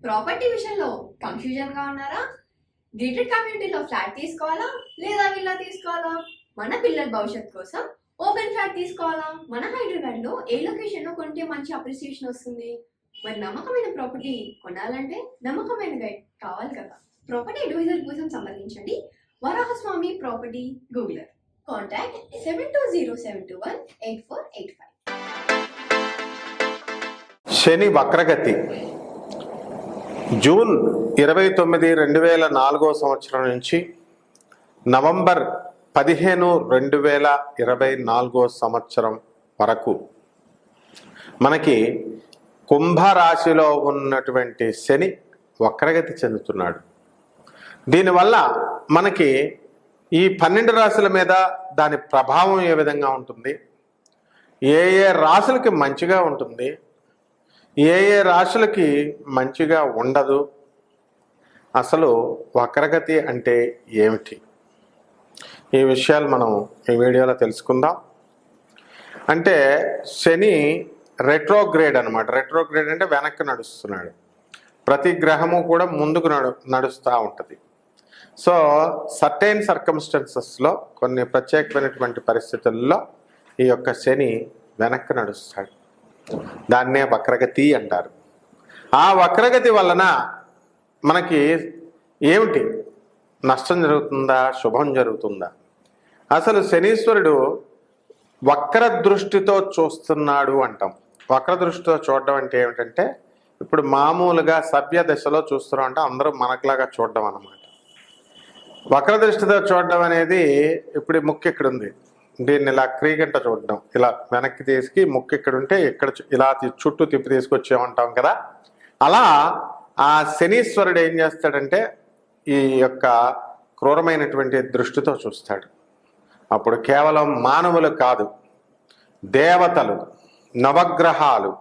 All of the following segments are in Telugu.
ప్రాపర్టీ విషయంలో కన్ఫ్యూజన్ గా ఉన్నారా? గేటెడ్ కమ్యూనిటీలో ఫ్లాట్ తీసుకోవాలా లేదా విల్లా తీసుకోవాలా? మన పిల్లల భవిష్యత్ కోసం ఓపెన్ ఫ్లాట్ తీసుకోవాలా? మన హైదరాబాద్ లో ఏ లొకేషన్ లో కొంటే మంచి అప్రిసియేషన్ వస్తుంది? మరి నమ్మకమైన ప్రాపర్టీ కొనాలంటే నమ్మకమైన గైడ్ కావాలి కదా. ప్రాపర్టీ అడ్వైజర్ కోసం సంబంధించండి వరాహస్వామి ప్రాపర్టీ గూగులర్. కాంటాక్ట్ 7207218485. శని వక్రగతి జూన్ 29, 2004 సంవత్సరం నుంచి నవంబర్ 15, 2024 సంవత్సరం వరకు మనకి కుంభరాశిలో ఉన్నటువంటి శని వక్రగతి చెందుతున్నాడు. దీనివల్ల మనకి ఈ 12 రాశుల మీద దాని ప్రభావం ఏ విధంగా ఉంటుంది, ఏ ఏ రాశులకి మంచిగా ఉంటుంది, ఏ ఏ రాశులకి మంచిగా ఉండదు, అసలు వక్రగతి అంటే ఏమిటి, ఈ విషయాలు మనం ఈ వీడియోలో తెలుసుకుందాం. అంటే శని రెట్రోగ్రేడ్ అనమాట. రెట్రోగ్రేడ్ అంటే వెనక్కి నడుస్తున్నాడు. ప్రతి గ్రహము కూడా ముందుకు నడుస్తూ ఉంటుంది. సో సర్టైన్ సర్కమ్స్టెన్సెస్లో కొన్ని ప్రత్యేకమైనటువంటి పరిస్థితుల్లో ఈ యొక్క శని వెనక్కి నడుస్తాడు. దాన్నే వక్రగతి అంటారు. ఆ వక్రగతి వలన మనకి ఏమిటి నష్టం జరుగుతుందా, శుభం జరుగుతుందా? అసలు శనీశ్వరుడు వక్ర దృష్టితో చూస్తున్నాడు అంటాం. వక్ర దృష్టితో చూడడం అంటే ఏమిటంటే, ఇప్పుడు మామూలుగా సభ్య దశలో చూస్తున్నాం అంటే అందరూ మనకులాగా చూడడం అన్నమాట. వక్ర దృష్టితో చూడడం అనేది, ఇప్పుడు ముక్కు ఇక్కడ ఉంది, దీన్ని ఇలా క్రీగంట చూడడం, ఇలా వెనక్కి తీసుకు ముక్కు ఇక్కడ ఉంటే ఇక్కడ ఇలా చుట్టూ తిప్పి తీసుకొచ్చామంటాం కదా. అలా ఆ శనీశ్వరుడు ఏం చేస్తాడంటే ఈ యొక్క క్రూరమైనటువంటి దృష్టితో చూస్తాడు. అప్పుడు కేవలం మానవులు కాదు, దేవతలు, నవగ్రహాలు,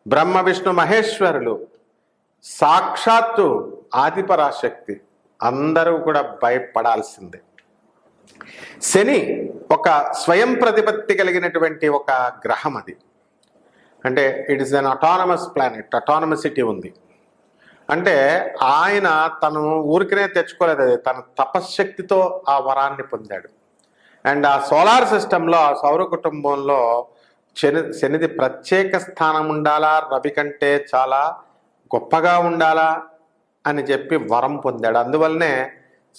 బ్రహ్మ విష్ణు మహేశ్వరులు, సాక్షాత్తు ఆదిపరాశక్తి అందరూ కూడా భయపడాల్సిందే. శని ఒక స్వయం ప్రతిపత్తి కలిగినటువంటి ఒక గ్రహం. అది అంటే it is an autonomous planet, అటానమసిటీ ఉంది. అంటే ఆయన తను ఊరికనే తెచ్చుకోలేదు, అది తన తపశ్శక్తితో ఆ వరాన్ని పొందాడు. అండ్ ఆ సోలార్ సిస్టంలో, ఆ సౌర కుటుంబంలో శనిది ప్రత్యేక స్థానం ఉండాలా, రవి కంటే చాలా గొప్పగా ఉండాలా అని చెప్పి వరం పొందాడు. అందువల్లనే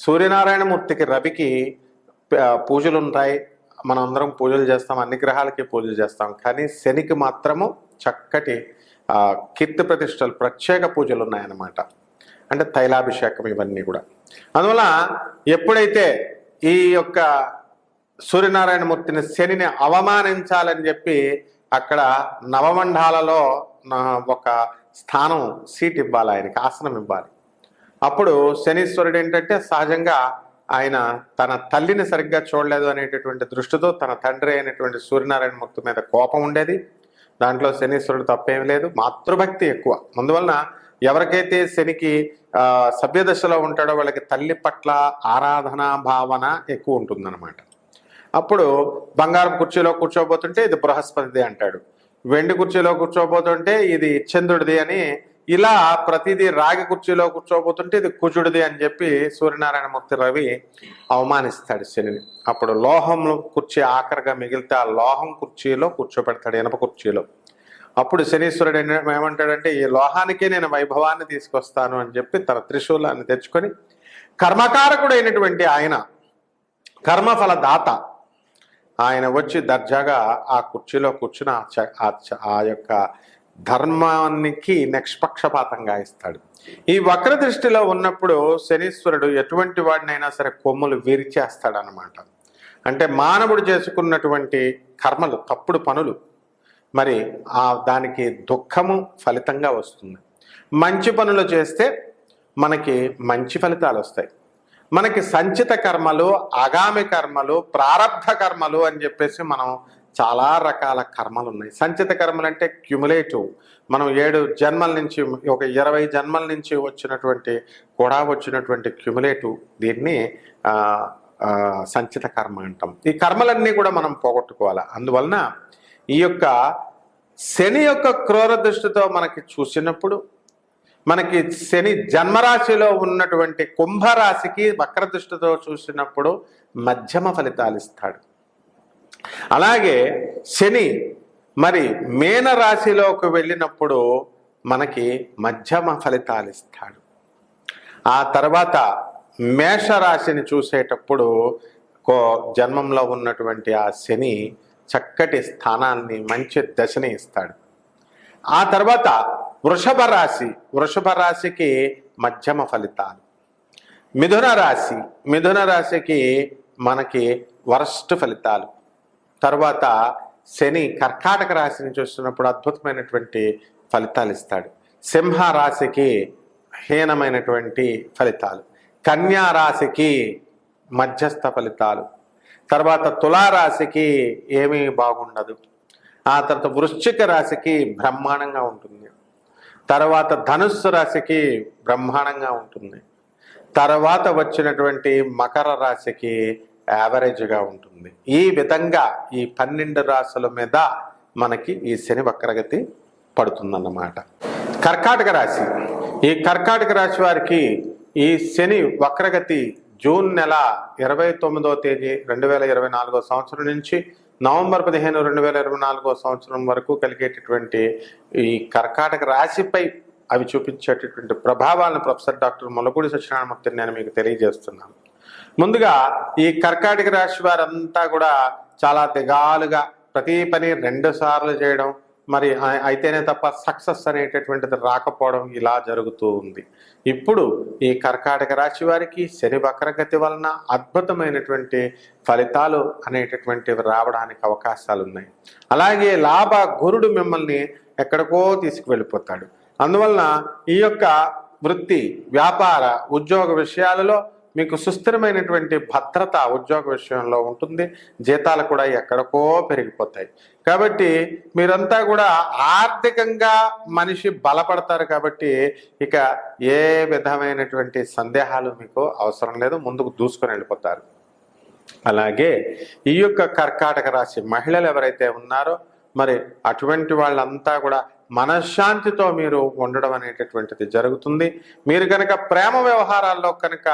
సూర్యనారాయణమూర్తికి, రవికి పూజలు ఉంటాయి. మనం అందరం పూజలు చేస్తాం, అన్ని గ్రహాలకి పూజలు చేస్తాం. కానీ శనికి మాత్రము చక్కటి కీర్తి ప్రతిష్టలు, ప్రత్యేక పూజలు ఉన్నాయన్నమాట. అంటే తైలాభిషేకం, ఇవన్నీ కూడా. అందువల్ల ఎప్పుడైతే ఈ యొక్క సూర్యనారాయణమూర్తిని, శనిని అవమానించాలని చెప్పి అక్కడ నవమండాలలో ఒక స్థానం, సీట్ ఇవ్వాలి, ఆయనకి ఆసనం ఇవ్వాలి. అప్పుడు శనీశ్వరుడు ఏంటంటే సహజంగా ఆయన తన తల్లిని సరిగ్గా చూడలేదు అనేటటువంటి దృష్టితో తన తండ్రి అయినటువంటి సూర్యనారాయణమూర్తి మీద కోపం ఉండేది. దాంట్లో శనీశ్వరుడు తప్పేం లేదు, మాతృభక్తి ఎక్కువ. అందువలన ఎవరికైతే శనికి సభ్యదశలో ఉంటాడో వాళ్ళకి తల్లి పట్ల ఆరాధనా భావన ఎక్కువ ఉంటుందన్నమాట. అప్పుడు బంగారం కుర్చీలో కూర్చోబోతుంటే ఇది బృహస్పతిది అంటాడు, వెండి కుర్చీలో కూర్చోబోతుంటే ఇది చంద్రుడిది అని, ఇలా ప్రతిదీ రాగి కుర్చీలో కూర్చోబోతుంటే ఇది కుజుడిది అని చెప్పి సూర్యనారాయణమూర్తి రవి అవమానిస్తాడు శనిని. అప్పుడు లోహం కుర్చీ ఆఖరిగా మిగిలితే ఆ లోహం కుర్చీలో కూర్చోబెడతాడు, ఇనప కుర్చీలో. అప్పుడు శనీశ్వరుడు ఏమంటాడంటే, ఈ లోహానికే నేను వైభవాన్ని తీసుకొస్తాను అని చెప్పి తన త్రిశూలాన్ని తెచ్చుకొని, కర్మకారకుడు అయినటువంటి ఆయన, కర్మఫలదాత ఆయన వచ్చి దర్జాగా ఆ కుర్చీలో కూర్చుని ఆ యొక్క ధర్మానికి నిష్పక్షపాతంగా ఇస్తాడు. ఈ వక్ర దృష్టిలో ఉన్నప్పుడు శనీశ్వరుడు ఎటువంటి వాడినైనా సరే కొమ్ములు విరిచేస్తాడనమాట. అంటే మానవుడు చేసుకున్నటువంటి కర్మలు, తప్పుడు పనులు, మరి దానికి దుఃఖము ఫలితంగా వస్తుంది. మంచి పనులు చేస్తే మనకి మంచి ఫలితాలు వస్తాయి. మనకి సంచిత కర్మలు, ఆగామి కర్మలు, ప్రారబ్ధ కర్మలు అని చెప్పేసి మనం చాలా రకాల కర్మలు ఉన్నాయి. సంచిత కర్మలు అంటే క్యుములేటివ్, మనం 7 జన్మల నుంచి, ఒక 20 జన్మల నుంచి వచ్చినటువంటి క్యుములేటివ్, దీన్ని సంచిత కర్మ అంటాం. ఈ కర్మలన్నీ కూడా మనం పోగొట్టుకోవాలి. అందువలన ఈ యొక్క శని యొక్క క్రూర దృష్టితో మనకి చూసినప్పుడు మనకి శని జన్మరాశిలో ఉన్నటువంటి కుంభరాశికి వక్రదృష్టితో చూసినప్పుడు మధ్యమ ఫలితాలు ఇస్తాడు. అలాగే శని మరి మేన రాశిలోకి వెళ్ళినప్పుడు మనకి మధ్యమ ఫలితాలు ఇస్తాడు. ఆ తర్వాత మేషరాశిని చూసేటప్పుడు జన్మంలో ఉన్నటువంటి ఆ శని చక్కటి స్థానాన్ని మంచి దశని ఇస్తాడు. ఆ తర్వాత వృషభ రాశికి మధ్యమ ఫలితాలు. మిథున రాశికి మనకి వరస్ట్ ఫలితాలు. తర్వాత శని కర్కాటక రాశిని చూస్తున్నప్పుడు అద్భుతమైనటువంటి ఫలితాలు ఇస్తాడు. సింహ రాశికి హీనమైనటువంటి ఫలితాలు. కన్యా రాశికి మధ్యస్థ ఫలితాలు. తర్వాత తులారాశికి ఏమీ బాగుండదు. ఆ తర్వాత వృశ్చిక రాశికి బ్రహ్మాండంగా ఉంటుంది. తర్వాత ధనుస్సు రాశికి బ్రహ్మాండంగా ఉంటుంది. తర్వాత వచ్చినటువంటి మకర రాశికి యావరేజ్గా ఉంటుంది. ఈ విధంగా ఈ 12 రాశుల మీద మనకి ఈ శని వక్రగతి పడుతుందన్నమాట. కర్కాటక రాశి, ఈ కర్కాటక రాశి వారికి ఈ శని వక్రగతి జూన్ నెల 29వ తేదీ 2024 సంవత్సరం నుంచి నవంబర్ 15, 2024 సంవత్సరం వరకు కలిగేటటువంటి ఈ కర్కాటక రాశిపై అవి చూపించేటటువంటి ప్రభావాలను ప్రొఫెసర్ డాక్టర్ ముల్లపూడి సత్యనారాయణమూర్తిని నేను మీకు తెలియజేస్తున్నాను. ముందుగా ఈ కర్కాటక రాశి వారంతా కూడా చాలా దిగాలుగా ప్రతి పని 2 సార్లు చేయడం, మరి అయితేనే తప్ప సక్సెస్ అనేటటువంటిది రాకపోవడం ఇలా జరుగుతూ ఉంది. ఇప్పుడు ఈ కర్కాటక రాశి వారికి శని వక్రగతి వలన అద్భుతమైనటువంటి ఫలితాలు అనేటటువంటివి రావడానికి అవకాశాలు ఉన్నాయి. అలాగే లాభ గురుడు మిమ్మల్ని ఎక్కడికో తీసుకువెళ్ళిపోతాడు. అందువలన ఈ యొక్క వృత్తి, వ్యాపార, ఉద్యోగ విషయాలలో మీకు సుస్థిరమైనటువంటి భద్రత ఉద్యోగ విషయంలో ఉంటుంది. జీతాలు కూడా ఎక్కడికో పెరిగిపోతాయి. కాబట్టి మీరంతా కూడా ఆర్థికంగా మనిషి బలపడతారు. కాబట్టి ఇక ఏ విధమైనటువంటి సందేహాలు మీకు అవసరం లేదు, ముందుకు దూసుకొని వెళ్ళిపోతారు. అలాగే ఈ యొక్క కర్కాటక రాశి మహిళలు ఎవరైతే ఉన్నారో మరి అటువంటి వాళ్ళంతా కూడా మనశ్శాంతితో మీరు ఉండడం అనేటటువంటిది జరుగుతుంది. మీరు కనుక ప్రేమ వ్యవహారాల్లో కనుక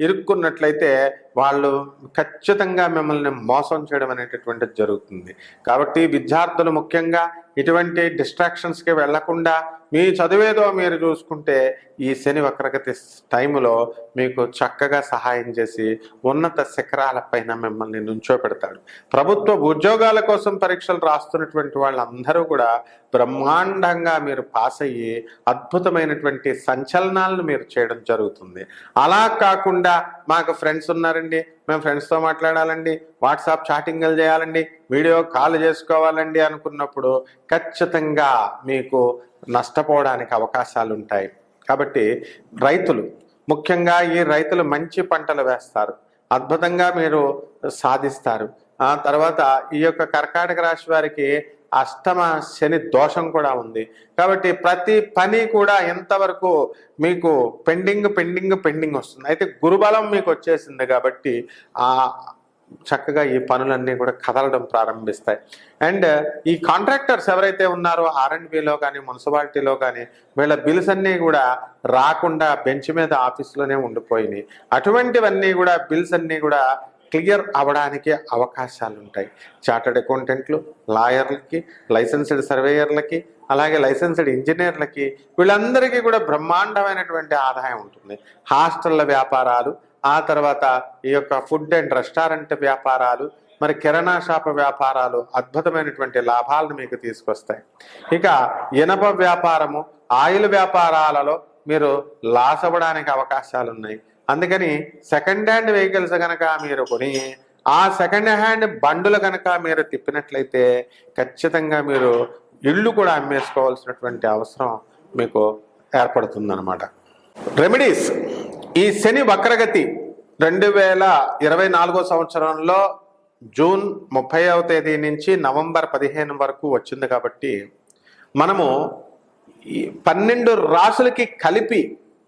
ఇరుక్కున్నట్లయితే వాళ్ళు ఖచ్చితంగా మిమ్మల్ని మోసం చేయడం అనేటటువంటిది జరుగుతుంది. కాబట్టి విద్యార్థులు ముఖ్యంగా ఇటువంటి డిస్ట్రాక్షన్స్కి వెళ్లకుండా మీ చదివేదో మీరు చూసుకుంటే ఈ శని వక్రగతి టైంలో మీకు చక్కగా సహాయం చేసి ఉన్నత శిఖరాలపైన మిమ్మల్ని నుంచోపెడతాడు. ప్రభుత్వ ఉద్యోగాల కోసం పరీక్షలు రాస్తున్నటువంటి వాళ్ళందరూ కూడా బ్రహ్మాండంగా మీరు పాస్ అయ్యి అద్భుతమైనటువంటి సంచలనాలను మీరు చేయడం జరుగుతుంది. అలా కాకుండా మాకు ఫ్రెండ్స్ ఉన్నారండి, మేము ఫ్రెండ్స్తో మాట్లాడాలండి, వాట్సాప్ చాటింగ్లు చేయాలండి, వీడియో కాల్ చేసుకోవాలండి అనుకున్నప్పుడు ఖచ్చితంగా మీకు నష్టపోవడానికి అవకాశాలు ఉంటాయి. కాబట్టి రైతులు ముఖ్యంగా ఈ రైతులు మంచి పంటలు వేస్తారు, అద్భుతంగా మీరు సాధిస్తారు. ఆ తర్వాత ఈ యొక్క కర్కాటక రాశి వారికి అష్టమ శని దోషం కూడా ఉంది. కాబట్టి ప్రతి పని కూడా ఎంతవరకు మీకు పెండింగ్ వస్తుంది. అయితే గురుబలం మీకు వచ్చేసింది కాబట్టి చక్కగా ఈ పనులన్నీ కూడా కదలడం ప్రారంభిస్తాయి. అండ్ ఈ కాంట్రాక్టర్స్ ఎవరైతే ఉన్నారో R&Bలో కానీ మున్సిపాలిటీలో కానీ వీళ్ళ బిల్స్ అన్నీ కూడా రాకుండా బెంచ్ మీద ఆఫీస్లోనే ఉండిపోయినాయి. అటువంటివన్నీ కూడా బిల్స్ అన్నీ కూడా క్లియర్ అవ్వడానికి అవకాశాలు ఉంటాయి. చార్టర్డ్ అకౌంటెంట్లు, లాయర్లకి, లైసెన్స్డ్ సర్వేయర్లకి, అలాగే లైసెన్స్డ్ ఇంజనీర్లకి వీళ్ళందరికీ కూడా బ్రహ్మాండమైనటువంటి ఆదాయం ఉంటుంది. హాస్టళ్ళ వ్యాపారాలు, ఆ తర్వాత ఈ యొక్క ఫుడ్ అండ్ రెస్టారెంట్ వ్యాపారాలు, మరి కిరాణా షాప్ వ్యాపారాలు అద్భుతమైనటువంటి లాభాలను మీకు తీసుకొస్తాయి. ఇక ఇనప వ్యాపారము, ఆయిల్ వ్యాపారాలలో మీరు లాస్ అవ్వడానికి అవకాశాలు ఉన్నాయి. అందుకని సెకండ్ హ్యాండ్ వెహికల్స్ కనుక మీరు కొని ఆ సెకండ్ హ్యాండ్ బండులు కనుక మీరు తిప్పినట్లయితే ఖచ్చితంగా మీరు ఇళ్ళు కూడా అమ్మేసుకోవాల్సినటువంటి అవసరం మీకు ఏర్పడుతుందన్నమాట. రెమెడీస్, ఈ శని వక్రగతి 2024 సంవత్సరంలో జూన్ 30వ తేదీ నుంచి నవంబర్ 15 వరకు వచ్చింది. కాబట్టి మనము ఈ 12 రాసులకి కలిపి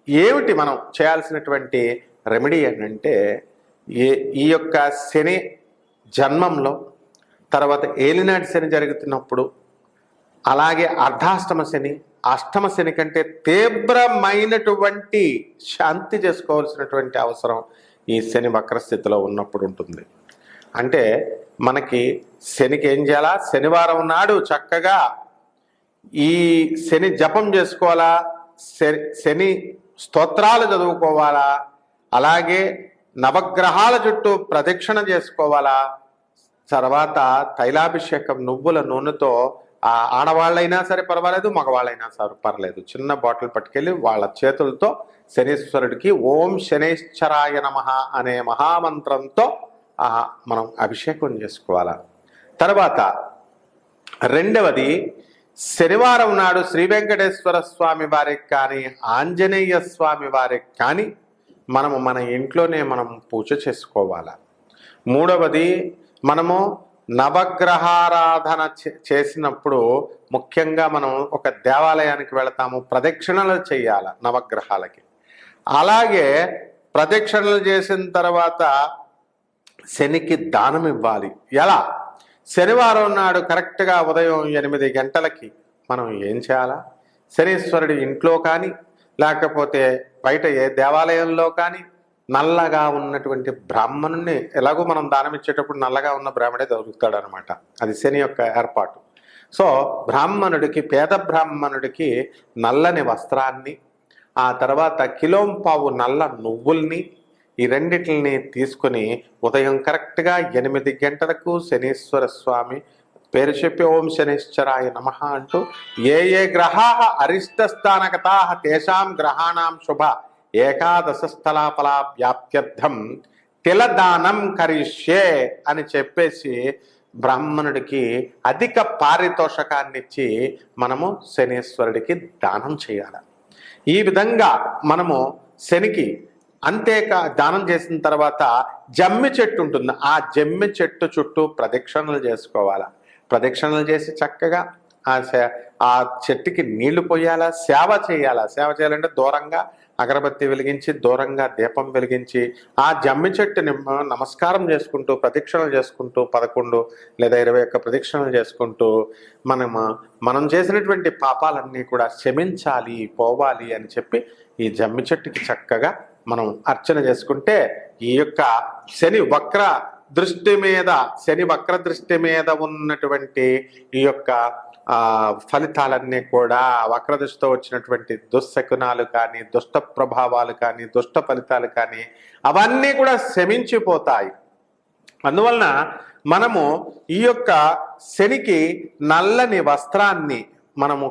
ఏమిటి మనం చేయాల్సినటువంటి రెమెడీ ఏంటంటే ఈ యొక్క శని జన్మంలో, తర్వాత ఏలినాటి శని జరుగుతున్నప్పుడు, అలాగే అర్ధాష్టమ శని, అష్టమ శని కంటే తీవ్రమైనటువంటి శాంతి చేసుకోవాల్సినటువంటి అవసరం ఈ శని వక్రస్థితిలో ఉన్నప్పుడు ఉంటుంది. అంటే మనకి శనికి ఏం చేయాలా, శనివారం నాడు చక్కగా ఈ శని జపం చేసుకోవాలా, శని స్తోత్రాలు చదువుకోవాలా, అలాగే నవగ్రహాల చుట్టూ ప్రదక్షిణ చేసుకోవాలా, తర్వాత తైలాభిషేకం నువ్వుల నూనెతో ఆడవాళ్ళైనా సరే పర్వాలేదు, మగవాళ్ళైనా సరే పర్లేదు, చిన్న బాటిల్ పట్టుకెళ్ళి వాళ్ళ చేతులతో శనీశ్వరుడికి ఓం శనైశ్చరాయ నమః అనే మహామంత్రంతో మనం అభిషేకం చేసుకోవాలా. తర్వాత రెండవది, శనివారం నాడు శ్రీ వెంకటేశ్వర స్వామి వారికి కానీ ఆంజనేయ స్వామి వారికి కానీ మనము మన ఇంట్లోనే మనం పూజ చేసుకోవాలా. మూడవది, మనము నవగ్రహారాధన చేసినప్పుడు ముఖ్యంగా మనం ఒక దేవాలయానికి వెళతాము, ప్రదక్షిణలు చేయాల నవగ్రహాలకి. అలాగే ప్రదక్షిణలు చేసిన తర్వాత శనికి దానం ఇవ్వాలి. ఎలా? శనివారం నాడు కరెక్ట్గా ఉదయం 8 గంటలకి మనం ఏం చేయాలా, శనీశ్వరుడి ఇంట్లో కానీ లేకపోతే బయట ఏ దేవాలయంలో కానీ నల్లగా ఉన్నటువంటి బ్రాహ్మణుని, ఎలాగో మనం దానం ఇచ్చేటప్పుడు నల్లగా ఉన్న బ్రాహ్మడే దొరుకుతాడు అనమాట, అది శని యొక్క ఏర్పాటు. సో బ్రాహ్మణుడికి, పేద బ్రాహ్మణుడికి నల్లని వస్త్రాన్ని, ఆ తర్వాత కిలోంపావు నల్ల నువ్వుల్ని, ఈ రెండిటిని తీసుకొని ఉదయం కరెక్ట్గా 8 గంటలకు శనీశ్వర స్వామి పేరు చెప్పి ఓం శనైశ్చరాయ నమః అంటూ ఏ గ్రహాః అరిష్టస్థానగతాః తేషాం గ్రహాణాం శుభ ఏకాదశ స్థలాఫలా వ్యాప్త్యర్థం తిలదానం కరిష్యే అని చెప్పేసి బ్రాహ్మణుడికి అధిక పారితోషకాన్నిచ్చి మనము శనీశ్వరుడికి దానం చేయాలి. ఈ విధంగా మనము శనికి దానం చేసిన తర్వాత జమ్మి చెట్టు ఉంటుంది, ఆ జమ్మి చెట్టు చుట్టూ ప్రదక్షిణలు చేసుకోవాలా. ప్రదక్షిణలు చేసి చక్కగా ఆ చెట్టుకి నీళ్లు పోయాలా, సేవ చేయాలా. సేవ చేయాలంటే దూరంగా అగరబత్తి వెలిగించి, దూరంగా దీపం వెలిగించి, ఆ జమ్మి చెట్టుని నమస్కారం చేసుకుంటూ ప్రదక్షిణలు చేసుకుంటూ 11 లేదా 21 ప్రదక్షిణలు చేసుకుంటూ మనం చేసినటువంటి పాపాలన్నీ కూడా క్షమించాలి, పోవాలి అని చెప్పి ఈ జమ్మి చెట్టుకి చక్కగా మనం అర్చన చేసుకుంటే ఈ యొక్క శని వక్ర దృష్టి మీద ఉన్నటువంటి ఈ యొక్క ఫలితాలన్నీ కూడా, వక్ర దృష్టితో వచ్చినటువంటి దుశ్శకునాలు కానీ, దుష్ట ప్రభావాలు కానీ, దుష్ట ఫలితాలు కానీ అవన్నీ కూడా శమించిపోతాయి. అందువలన మనము ఈ యొక్క శనికి నల్లని వస్త్రాన్ని మనము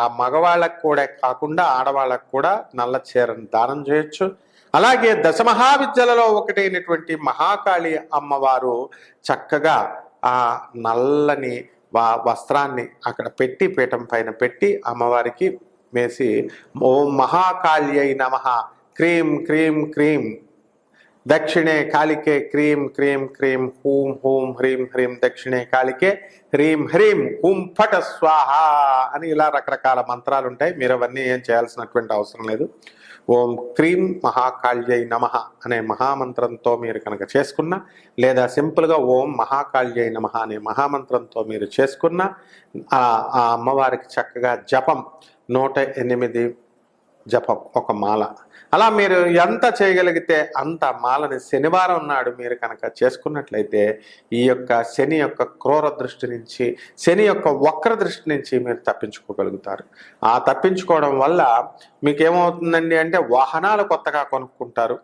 ఆ మగవాళ్ళకు కూడా కాకుండా ఆడవాళ్ళకు కూడా నల్ల చీరను దానం చేయొచ్చు. అలాగే దశమహావిద్యలలో ఒకటైనటువంటి మహాకాళి అమ్మవారు చక్కగా ఆ నల్లని వస్త్రాన్ని అక్కడ పెట్టి, పీఠం పైన పెట్టి అమ్మవారికి వేసి ఓం మహాకాళ్యై నమః క్రీం క్రీం క్రీం దక్షిణే కాళికే క్రీం క్రీం క్రీం హూం హూం హ్రీం హ్రీం దక్షిణే కాళికే హ్రీం హ్రీం హూం ఫట స్వాహ అని ఇలా రకరకాల మంత్రాలు ఉంటాయి. మీరు అవన్నీ ఏం చేయాల్సినటువంటి అవసరం లేదు. ఓం క్రీం మహాకాళ్యై నమః అనే మహామంత్రంతో మీరు కనుక చేసుకున్నా, లేదా సింపుల్గా ఓం మహాకాళ్యై నమః అనే మహామంత్రంతో మీరు చేసుకున్నా, ఆ అమ్మవారికి చక్కగా జపం 108 జపం, ఒక మాల, అలా మీరు ఎంత చేయగలిగితే అంత మాలని శనివారం నాడు మీరు కనుక చేసుకున్నట్లయితే ఈ యొక్క శని యొక్క క్రూర దృష్టి నుంచి, శని యొక్క వక్ర దృష్టి నుంచి మీరు తప్పించుకోగలుగుతారు. ఆ తప్పించుకోవడం వల్ల మీకేమవుతుందండి అంటే వాహనాలు కొత్తగా కొనుక్కుంటారు,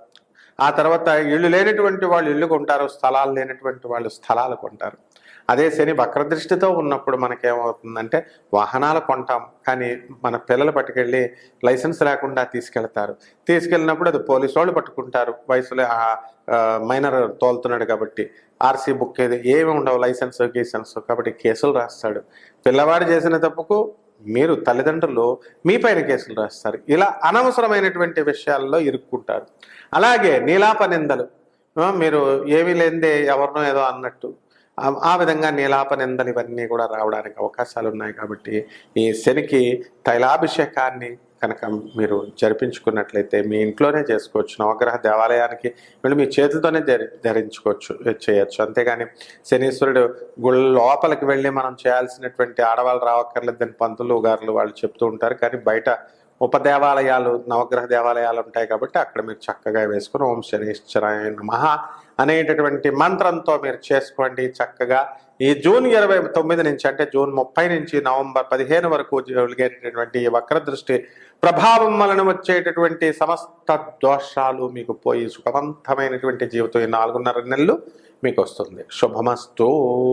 ఆ తర్వాత ఇళ్ళు లేనటువంటి వాళ్ళు ఇళ్ళు కొంటారు, స్థలాలు లేనటువంటి వాళ్ళు స్థలాలు కొంటారు. అదే శని వక్రదృష్టితో ఉన్నప్పుడు మనకేమవుతుందంటే వాహనాలు కొంటాం, కానీ మన పిల్లలు పట్టుకెళ్ళి లైసెన్స్ లేకుండా తీసుకెళ్ళినప్పుడు అది పోలీసు వాళ్ళు పట్టుకుంటారు. వయసులో మైనర్ తోలుతున్నాడు కాబట్టి ఆర్సీ బుక్ ఏమి ఉండవు, లైసెన్స్ కాబట్టి కేసులు రాస్తాడు. పిల్లవాడు చేసిన తప్పుకు మీరు తల్లిదండ్రులు మీ పైన కేసులు రాస్తారు. ఇలా అనవసరమైనటువంటి విషయాల్లో ఇరుక్కుంటారు. అలాగే నీలాప నిందలు, మీరు ఏమీ లేనిదే ఎవరినో ఏదో అన్నట్టు, ఆ విధంగా నీలాప నిందలు ఇవన్నీ కూడా రావడానికి అవకాశాలు ఉన్నాయి. కాబట్టి ఈ శనికి తైలాభిషేకాన్ని కనుక మీరు జరిపించుకున్నట్లయితే మీ ఇంట్లోనే చేసుకోవచ్చు. నవగ్రహ దేవాలయానికి వెళ్ళి మీ చేతితోనే ధరించుకోవచ్చు, చేయొచ్చు. అంతేగాని శనీశ్వరుడు గుళ్ళ లోపలికి వెళ్ళి మనం చేయాల్సినటువంటి ఆడవాళ్ళు రావక్కర్లేదని పంతులు గారులు వాళ్ళు చెప్తూ ఉంటారు. కానీ బయట ఉపదేవాలయాలు, నవగ్రహ దేవాలయాలు ఉంటాయి కాబట్టి అక్కడ మీరు చక్కగా వేసుకుని ఓం శనీశ్వరాయ నమః అనేటటువంటి మంత్రంతో మీరు చేసుకోండి. చక్కగా ఈ జూన్ 29 నుంచి, అంటే జూన్ 30 నుంచి నవంబర్ 15 వరకు జరిగేటటువంటి ఈ వక్రదృష్టి ప్రభావం వలన వచ్చేటటువంటి సమస్త దోషాలు మీకు పోయి సుఖవంతమైనటువంటి జీవితం ఈ 4.5 నెలలు మీకు వస్తుంది. శుభమస్తు.